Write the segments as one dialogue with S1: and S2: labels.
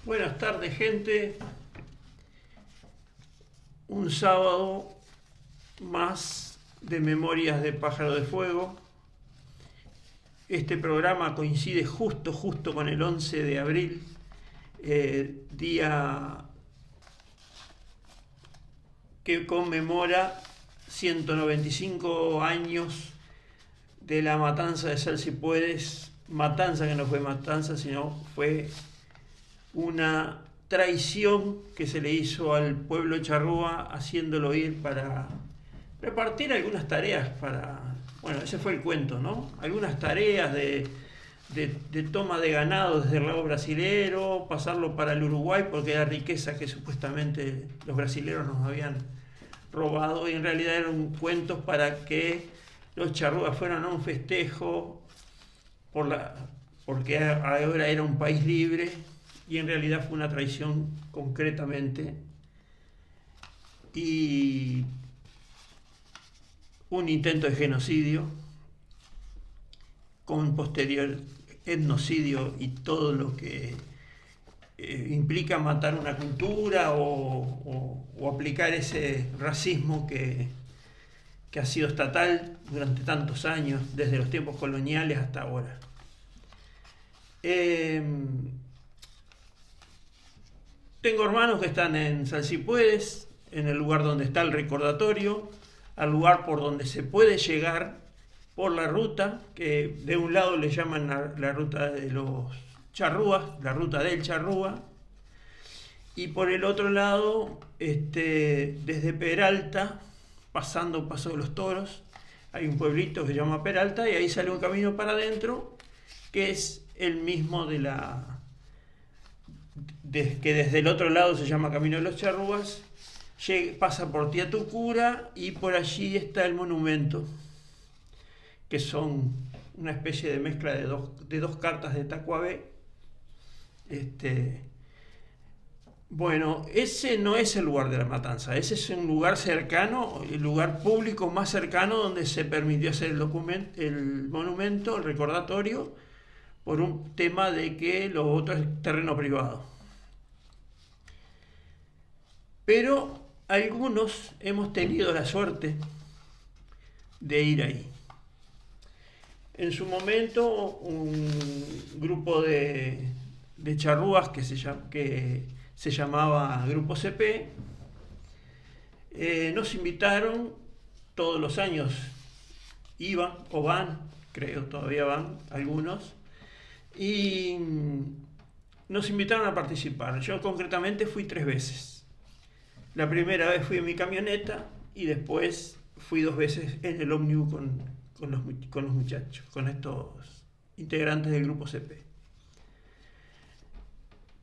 S1: Buenas tardes, gente. Un sábado más de Memorias de Pájaro de Fuego. Este programa coincide justo con el 11 de abril, día que conmemora 195 años de la matanza de Salsipuedes. Matanza que no fue matanza, sino fue una traición que se le hizo al pueblo charrúa, haciéndolo ir para repartir algunas tareas bueno, ese fue el cuento, ¿no? Algunas tareas de toma de ganado desde el lado brasilero, pasarlo para el Uruguay, porque era riqueza que supuestamente los brasileros nos habían robado, y en realidad eran cuentos para que los charrúas fueran a un festejo, porque ahora era un país libre, y en realidad fue una traición concretamente, y un intento de genocidio con posterior etnocidio y todo lo que implica matar una cultura o aplicar ese racismo que ha sido estatal durante tantos años, desde los tiempos coloniales hasta ahora. Tengo hermanos que están en Salsipuedes, en el lugar donde está el recordatorio, al lugar por donde se puede llegar por la ruta, que de un lado le llaman la ruta de los charrúas, la ruta del charrúa, y por el otro lado, desde Peralta, pasando Paso de los Toros, hay un pueblito que se llama Peralta, y ahí sale un camino para adentro, que es el mismo que desde el otro lado se llama Camino de los Charrúas. Pasa por Tía Tucura y por allí está el monumento, que son una especie de mezcla de dos cartas de Tacuabé. Bueno, ese no es el lugar de la matanza, ese es un lugar cercano, el lugar público más cercano donde se permitió hacer el monumento, el recordatorio, por un tema de que lo otro es terreno privado. Pero algunos hemos tenido la suerte de ir ahí. En su momento, un grupo de charrúas que se llamaba Grupo CP, nos invitaron todos los años, iban o van, creo todavía van algunos, y nos invitaron a participar. Yo concretamente fui 3 veces. La primera vez fui en mi camioneta y después fui 2 veces en el ómnibus con los muchachos, con estos integrantes del Grupo CP.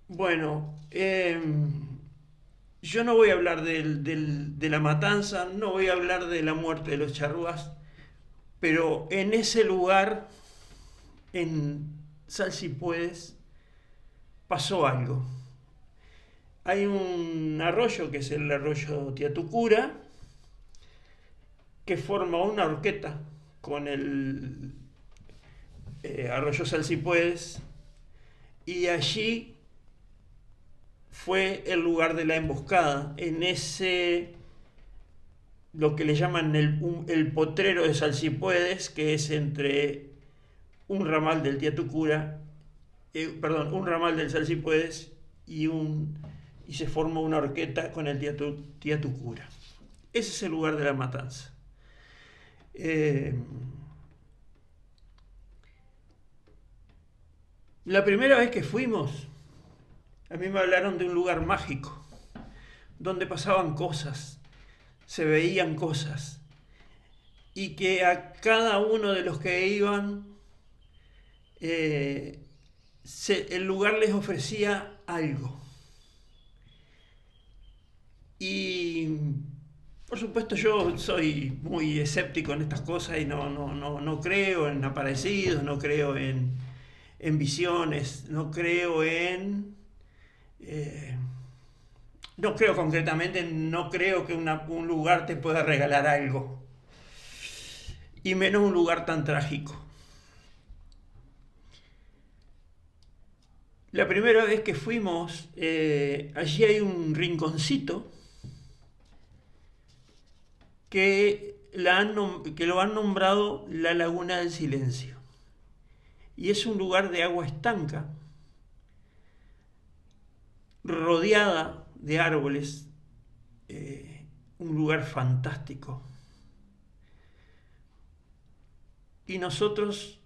S1: Bueno, yo no voy a hablar de la matanza, no voy a hablar de la muerte de los charrúas, pero en ese lugar, en Salsipuedes, pasó algo. Hay un arroyo, que es el arroyo Tía Tucura, que forma una horqueta con el arroyo Salsipuedes, y allí fue el lugar de la emboscada, en ese, lo que le llaman el potrero de Salsipuedes, que es entre un ramal del Tía Tucura, un ramal del Salsipuedes y se forma una horqueta con el Tía Tucura. Ese es el lugar de la matanza. La primera vez que fuimos, a mí me hablaron de un lugar mágico, donde pasaban cosas, se veían cosas, y que a cada uno de los que iban, el lugar les ofrecía algo. Y por supuesto yo soy muy escéptico en estas cosas y no creo en aparecidos, no creo en visiones, no creo concretamente, no creo que un lugar te pueda regalar algo, y menos un lugar tan trágico. La primera vez que fuimos, allí hay un rinconcito que lo han nombrado la Laguna del Silencio. Y es un lugar de agua estanca, rodeada de árboles, un lugar fantástico. Y nosotros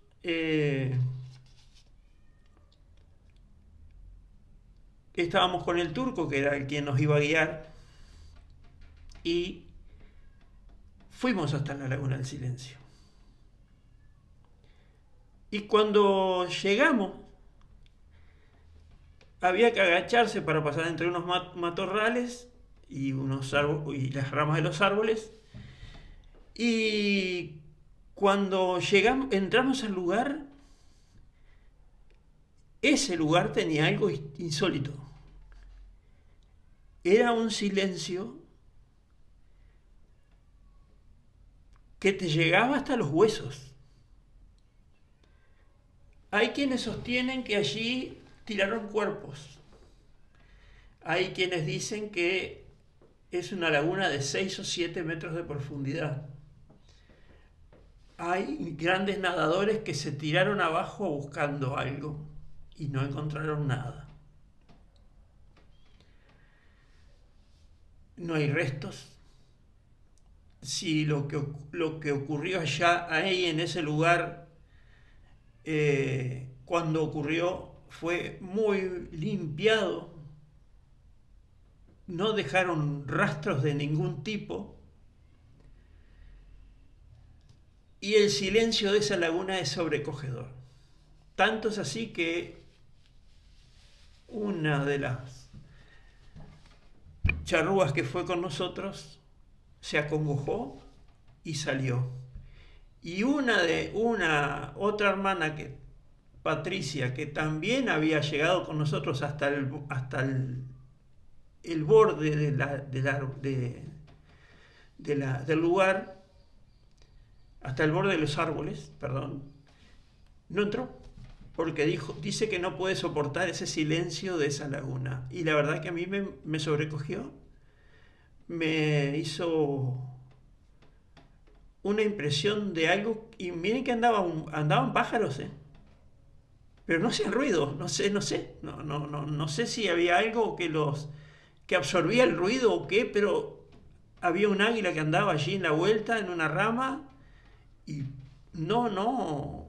S1: estábamos con el turco, que era el quien nos iba a guiar, y fuimos hasta la Laguna del Silencio. Y cuando llegamos, había que agacharse para pasar entre unos matorrales y las ramas de los árboles. Y cuando entramos al lugar, ese lugar tenía algo insólito. Era un silencio que te llegaba hasta los huesos. Hay quienes sostienen que allí tiraron cuerpos. Hay quienes dicen que es una laguna de 6 o 7 metros de profundidad. Hay grandes nadadores que se tiraron abajo buscando algo y no encontraron nada. No hay restos. Si lo que ocurrió ahí en ese lugar, cuando ocurrió, fue muy limpiado, no dejaron rastros de ningún tipo, y el silencio de esa laguna es sobrecogedor. Tanto es así que una de las charrúas que fue con nosotros se acongojó y salió. Y una otra hermana, Patricia, que también había llegado con nosotros hasta el borde del lugar, hasta el borde de los árboles, perdón, no entró, porque dice que no puede soportar ese silencio de esa laguna. Y la verdad que a mí me sobrecogió, me hizo una impresión de algo, y miren que andaban pájaros, pero no hacían ruido, no sé si había algo que absorbía el ruido o qué, pero había un águila que andaba allí en la vuelta, en una rama, y no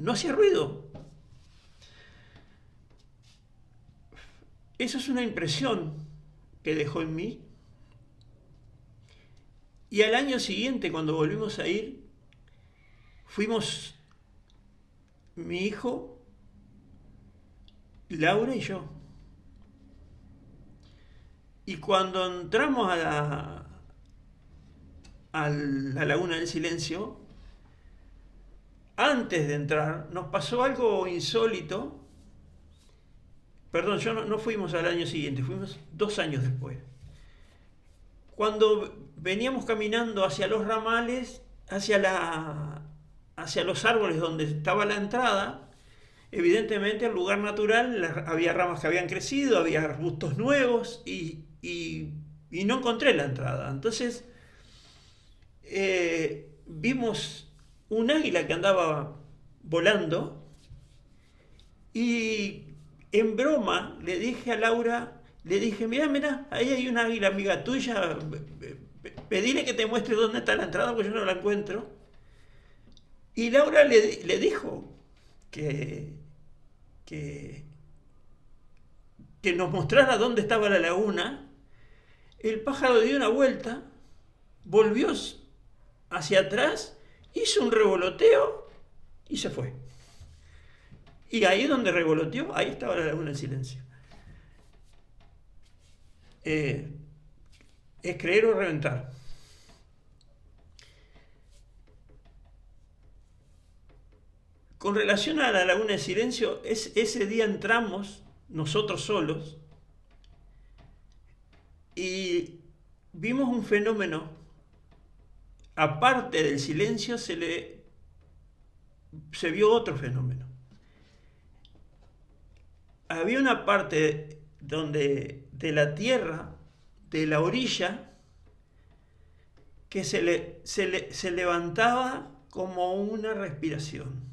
S1: hacía ruido. Eso es una impresión que dejó en mí. Y al año siguiente, cuando volvimos a ir, fuimos mi hijo, Laura y yo. Y cuando entramos a la Laguna del Silencio, antes de entrar, nos pasó algo insólito. Perdón, no fuimos al año siguiente, fuimos 2 años después. Cuando veníamos caminando hacia los ramales, hacia los árboles donde estaba la entrada, evidentemente el lugar natural, había ramas que habían crecido, había arbustos nuevos y no encontré la entrada. Entonces vimos un águila que andaba volando y en broma le dije a Laura, mira, ahí hay una águila amiga tuya, pedile que te muestre dónde está la entrada porque yo no la encuentro. Y Laura le dijo que nos mostrara dónde estaba la laguna. El pájaro dio una vuelta, volvió hacia atrás, hizo un revoloteo y se fue. Y ahí donde revoloteó, ahí estaba la Laguna del Silencio. Es creer o reventar. Con relación a la Laguna del Silencio, ese día entramos nosotros solos y vimos un fenómeno. Aparte del silencio se vio otro fenómeno. había una parte donde de la tierra, de la orilla, que se levantaba como una respiración.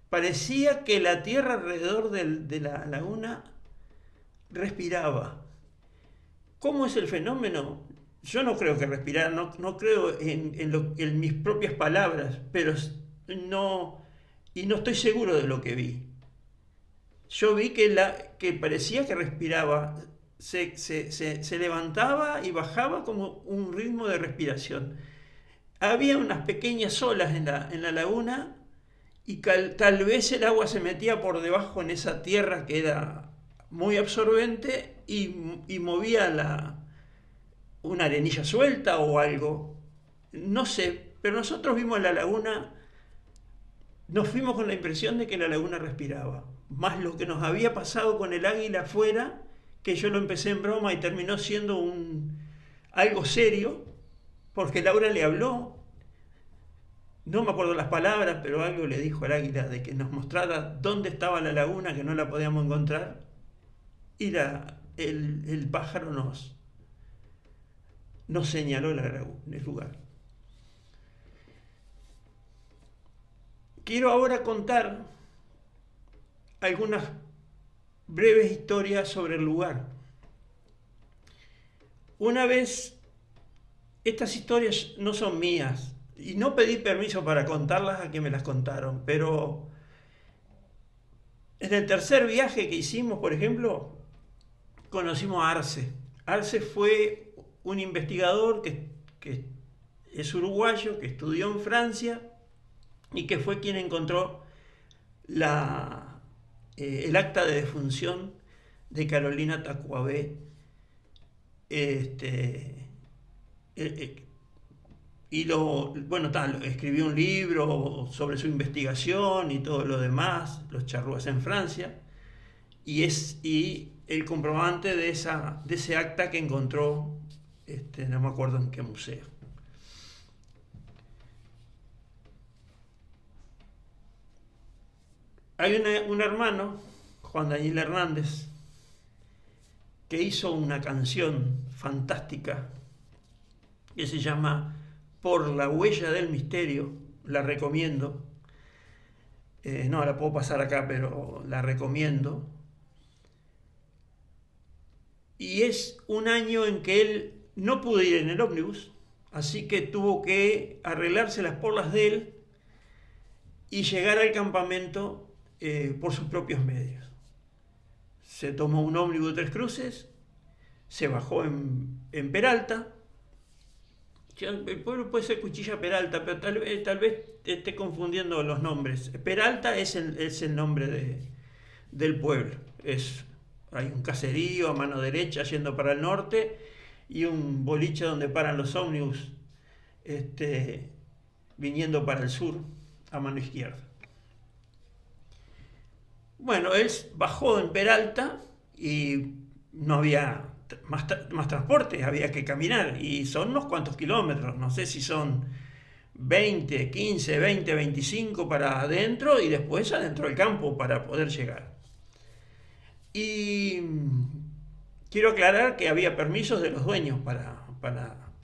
S1: Parecía que la tierra alrededor de la laguna respiraba. ¿Cómo es el fenómeno? Yo no creo que respirar, no creo en mis propias palabras, pero no, y no estoy seguro de lo que vi. Yo vi que parecía que respiraba, se levantaba y bajaba como un ritmo de respiración. Había unas pequeñas olas en la laguna y tal vez el agua se metía por debajo en esa tierra que era muy absorbente y movía una arenilla suelta o algo. No sé, pero nosotros vimos la laguna, nos fuimos con la impresión de que la laguna respiraba. Más lo que nos había pasado con el águila afuera, que yo lo empecé en broma y terminó siendo algo serio, porque Laura le habló. No me acuerdo las palabras, pero algo le dijo al águila de que nos mostrara dónde estaba la laguna, que no la podíamos encontrar. Y el pájaro nos señaló el lugar. Quiero ahora contar algunas breves historias sobre el lugar. Una vez, estas historias no son mías, y no pedí permiso para contarlas a que me las contaron, pero en el tercer viaje que hicimos, por ejemplo, conocimos a Arce. Arce fue un investigador que es uruguayo, que estudió en Francia y que fue quien encontró el acta de defunción de Carolina Tacuabé. Escribió un libro sobre su investigación y todo lo demás, los charrúas en Francia, y el comprobante de ese acta que encontró, no me acuerdo en qué museo. Hay un hermano, Juan Daniel Hernández, que hizo una canción fantástica que se llama Por la huella del misterio. La recomiendo. No la puedo pasar acá, pero la recomiendo. Y es un año en que él no pudo ir en el ómnibus, así que tuvo que arreglárselas por las de él y llegar al campamento por sus propios medios. Se tomó un ómnibus de Tres Cruces, se bajó en Peralta. El pueblo puede ser Cuchilla Peralta, pero tal vez esté confundiendo los nombres. Peralta es el nombre del pueblo. Hay un caserío a mano derecha yendo para el norte y un boliche donde paran los ómnibus viniendo para el sur a mano izquierda. Bueno, él bajó en Peralta y no había más transporte, había que caminar y son unos cuantos kilómetros, no sé si son 20, 15, 20, 25 para adentro y después adentro del campo para poder llegar. Y quiero aclarar que había permisos de los dueños para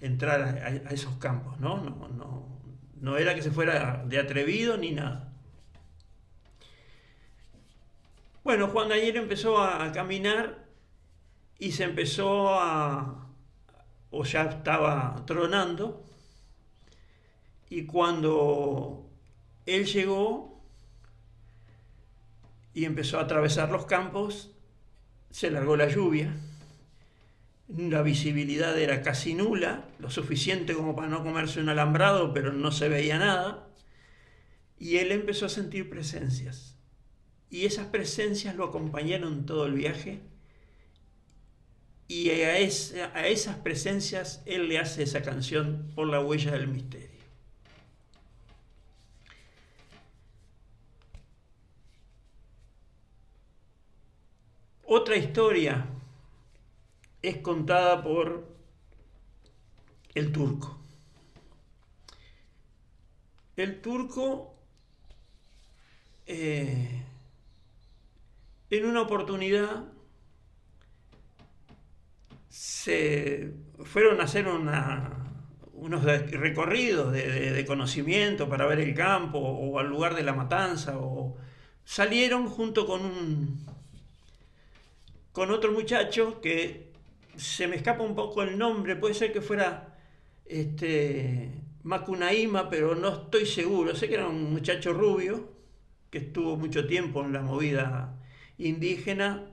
S1: entrar a esos campos, no era que se fuera de atrevido ni nada. Bueno, Juan Daniel empezó a caminar y se empezó o ya estaba tronando, y cuando él llegó y empezó a atravesar los campos, se largó la lluvia, la visibilidad era casi nula, lo suficiente como para no comerse un alambrado, pero no se veía nada, y él empezó a sentir presencias. Y esas presencias lo acompañaron todo el viaje. Y a esas presencias él le hace esa canción, Por la huella del misterio. Otra historia es contada por el Turco. El Turco en una oportunidad se fueron a hacer unos recorridos de conocimiento para ver el campo o al lugar de la matanza, o salieron junto con otro muchacho que se me escapa un poco el nombre, puede ser que fuera Macunaíma, pero no estoy seguro. Sé que era un muchacho rubio que estuvo mucho tiempo en la movida indígena,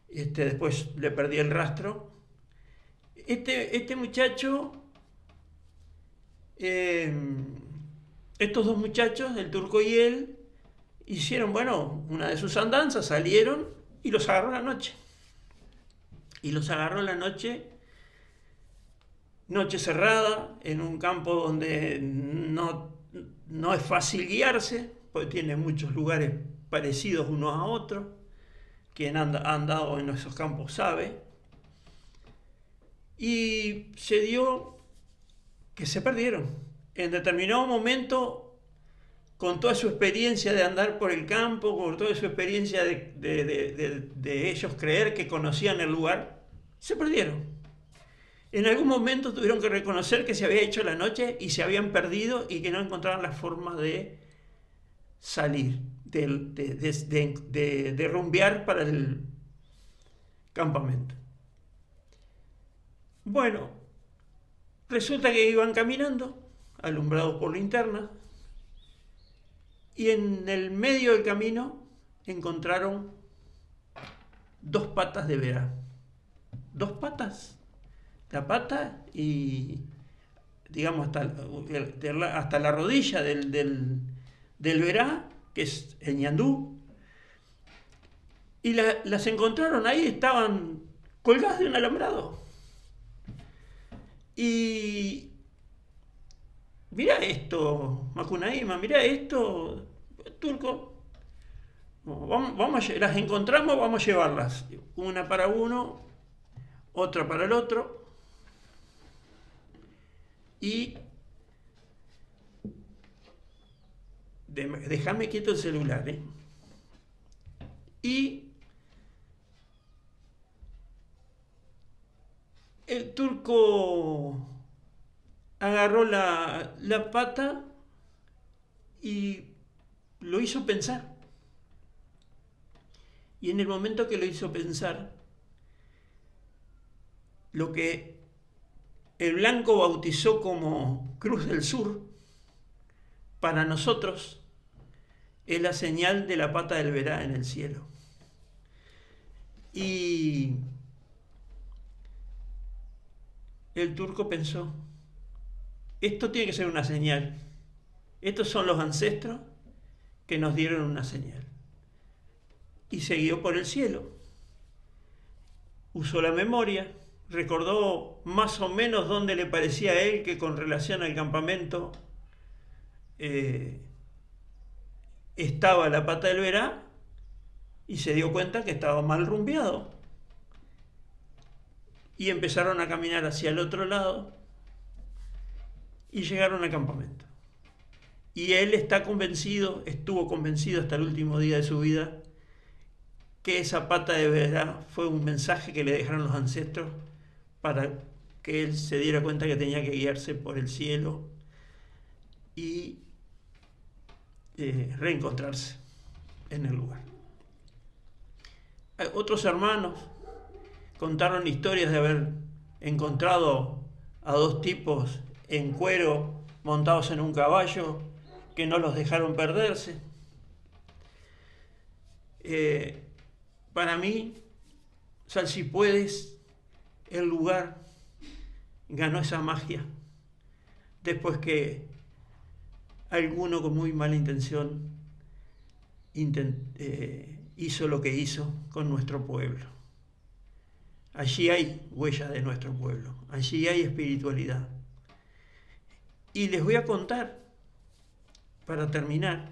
S1: después le perdí el rastro. Este muchacho, estos dos muchachos, el turco y él, hicieron, bueno, una de sus andanzas, salieron y los agarró la noche. Y los agarró la noche cerrada, en un campo donde no es fácil guiarse, porque tiene muchos lugares parecidos unos a otros. Quien ha andado en esos campos sabe. Y se dio que se perdieron. En determinado momento, con toda su experiencia de andar por el campo, con toda su experiencia de ellos creer que conocían el lugar, se perdieron. En algún momento tuvieron que reconocer que se había hecho la noche y se habían perdido y que no encontraban la forma de salir, de rumbear para el campamento. Bueno, resulta que iban caminando, alumbrados por linterna, y en el medio del camino encontraron 2 patas de verá. 2 patas. La pata y, digamos, hasta la rodilla del verá, que es el ñandú, y las encontraron ahí, estaban colgadas de un alambrado. Y mirá esto, Macunaíma, mirá esto, turco. Las encontramos, vamos a llevarlas. Una para uno, otra para el otro. Y déjame quieto el celular, Y el turco agarró la pata y lo hizo pensar. Y en el momento que lo hizo pensar, lo que el blanco bautizó como Cruz del Sur, para nosotros es la señal de la pata del verá en el cielo. Y el turco pensó, esto tiene que ser una señal. Estos son los ancestros que nos dieron una señal. Y siguió por el cielo. Usó la memoria, recordó más o menos dónde le parecía a él que con relación al campamento estaba la pata del verá, y se dio cuenta que estaba mal rumbeado. Y empezaron a caminar hacia el otro lado y llegaron al campamento. Y él estuvo convencido hasta el último día de su vida, que esa pata de verá fue un mensaje que le dejaron los ancestros para que él se diera cuenta que tenía que guiarse por el cielo y reencontrarse en el lugar. Otros hermanos contaron historias de haber encontrado a 2 tipos en cuero montados en un caballo que no los dejaron perderse. Para mí, Salsipuedes, el lugar, ganó esa magia después que alguno con muy mala intención hizo lo que hizo con nuestro pueblo. Allí hay huella de nuestro pueblo, allí hay espiritualidad. Y les voy a contar, para terminar,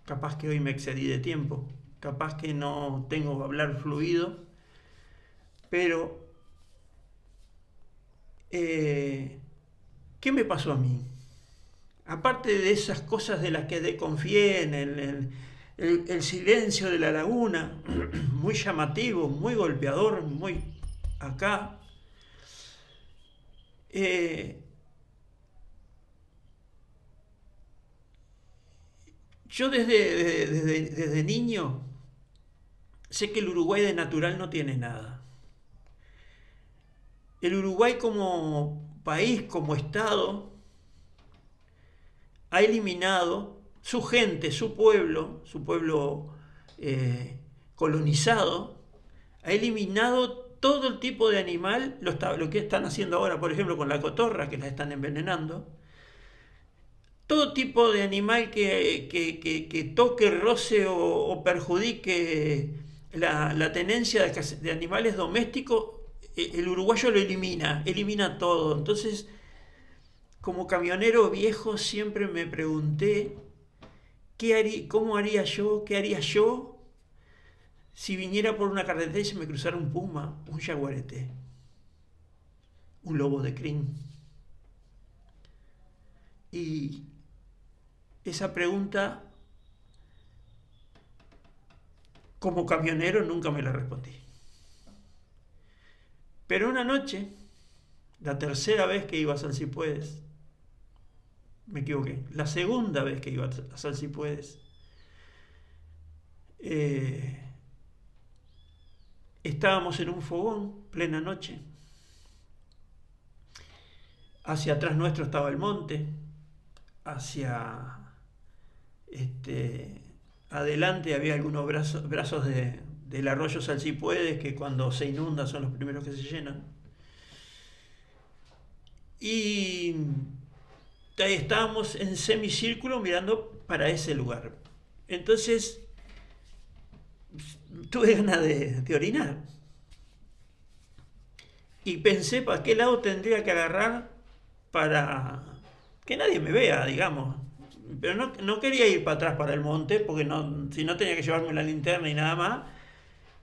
S1: capaz que hoy me excedí de tiempo, capaz que no tengo que hablar fluido, pero ¿qué me pasó a mí? Aparte de esas cosas de las que desconfié el silencio de la laguna, muy llamativo, muy golpeador, muy acá. Yo desde niño sé que el Uruguay de natural no tiene nada. El Uruguay como país, como Estado, ha eliminado su gente, su pueblo colonizado, ha eliminado todo el tipo de animal, lo que están haciendo ahora, por ejemplo, con la cotorra, que la están envenenando. Todo tipo de animal que toque, roce o perjudique la tenencia de animales domésticos, el uruguayo lo elimina todo. Entonces, como camionero viejo, siempre me pregunté cómo haría yo, qué haría yo si viniera por una carretera y se me cruzara un puma, un jaguarete, un lobo de crin. Y esa pregunta, como camionero, nunca me la respondí. Pero una noche, la tercera vez que iba a Sal Si Puedes, me equivoqué, la segunda vez que iba a Sal Si Puedes, estábamos en un fogón, plena noche. Hacia atrás nuestro estaba el monte, hacia adelante había algunos brazos del arroyo Sal Si Puedes, que cuando se inunda son los primeros que se llenan. Y estábamos en semicírculo mirando para ese lugar. Entonces tuve ganas de orinar. Y pensé para qué lado tendría que agarrar para que nadie me vea, digamos. Pero no quería ir para atrás para el monte, porque si no tenía que llevarme la linterna y nada más.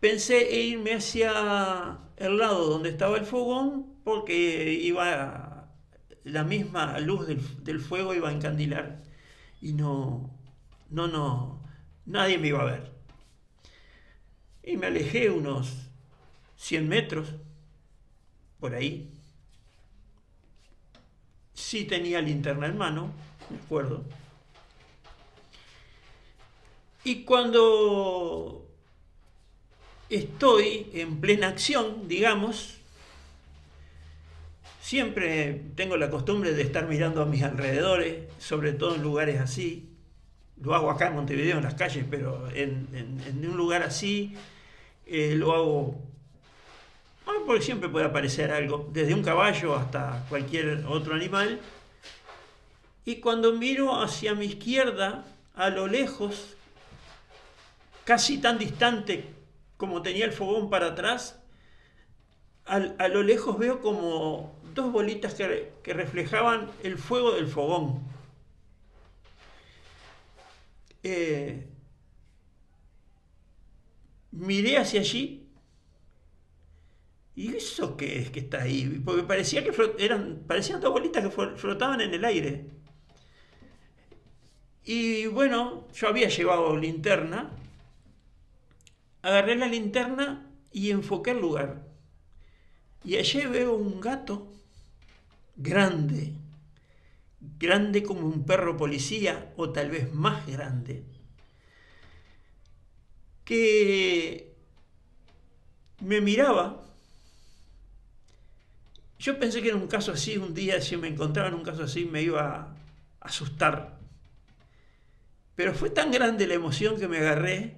S1: Pensé en irme hacia el lado donde estaba el fogón, porque la misma luz del fuego iba a encandilar y nadie me iba a ver. Y me alejé unos 100 metros, por ahí. Sí tenía linterna en mano, me acuerdo. Y cuando estoy en plena acción, digamos, siempre tengo la costumbre de estar mirando a mis alrededores, sobre todo en lugares así. Lo hago acá en Montevideo, en las calles, pero en un lugar así lo hago porque siempre puede aparecer algo, desde un caballo hasta cualquier otro animal. Y cuando miro hacia mi izquierda, a lo lejos, casi tan distante como tenía el fogón para atrás, a lo lejos veo como dos bolitas que reflejaban el fuego del fogón. Miré hacia allí. ¿Y eso qué es que está ahí? Porque parecían dos bolitas que flotaban en el aire. Y bueno, yo había llevado linterna. Agarré la linterna y enfoqué el lugar. Y allí veo un gato grande, grande como un perro policía, o tal vez más grande, que me miraba. Yo pensé que en un caso así, un día si me encontraba en un caso así, me iba a asustar. Pero fue tan grande la emoción que me agarré,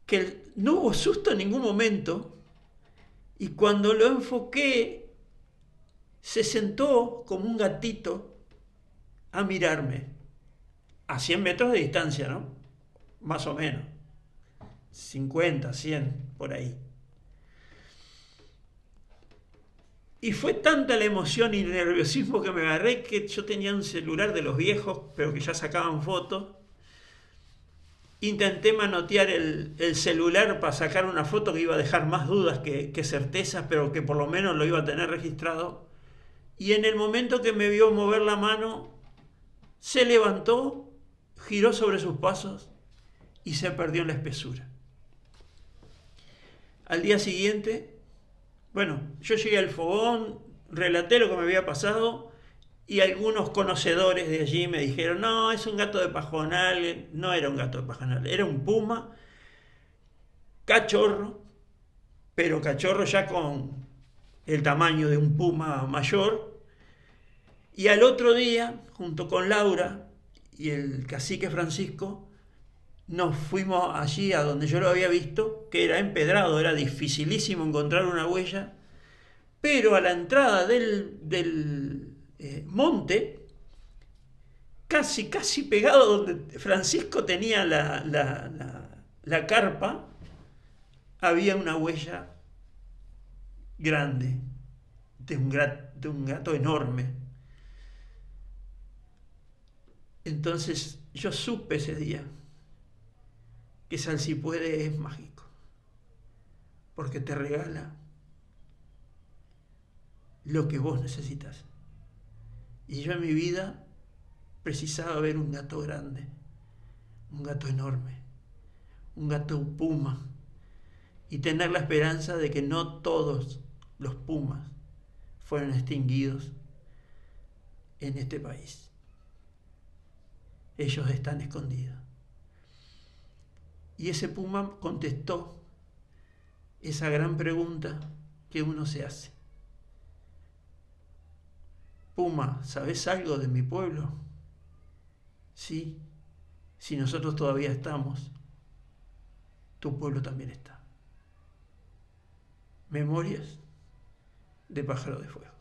S1: que no hubo susto en ningún momento, y cuando lo enfoqué, se sentó como un gatito a mirarme, a 100 metros de distancia, ¿no? Más o menos, 50, 100, por ahí. Y fue tanta la emoción y el nerviosismo que me agarré, que yo tenía un celular de los viejos, pero que ya sacaban fotos. Intenté manotear el celular para sacar una foto que iba a dejar más dudas que certezas, pero que por lo menos lo iba a tener registrado. Y en el momento que me vio mover la mano, se levantó, giró sobre sus pasos y se perdió en la espesura. Al día siguiente, bueno, yo llegué al fogón, relaté lo que me había pasado y algunos conocedores de allí me dijeron, no, es un gato de pajonal. No era un gato de pajonal, era un puma cachorro, pero cachorro ya con el tamaño de un puma mayor. Y al otro día, junto con Laura y el cacique Francisco, nos fuimos allí a donde yo lo había visto, que era empedrado, era dificilísimo encontrar una huella, pero a la entrada del monte, casi pegado donde Francisco tenía la carpa, había una huella grande de un gato enorme. Entonces yo supe ese día que Salsipuede es mágico, porque te regala lo que vos necesitas. Y yo en mi vida precisaba ver un gato grande, un gato enorme, un gato puma, y tener la esperanza de que no todos los pumas fueron extinguidos en este país. Ellos están escondidos. Y ese puma contestó esa gran pregunta que uno se hace. Puma, ¿sabés algo de mi pueblo? Sí, si nosotros todavía estamos, tu pueblo también está. Memorias de Pájaro de Fuego.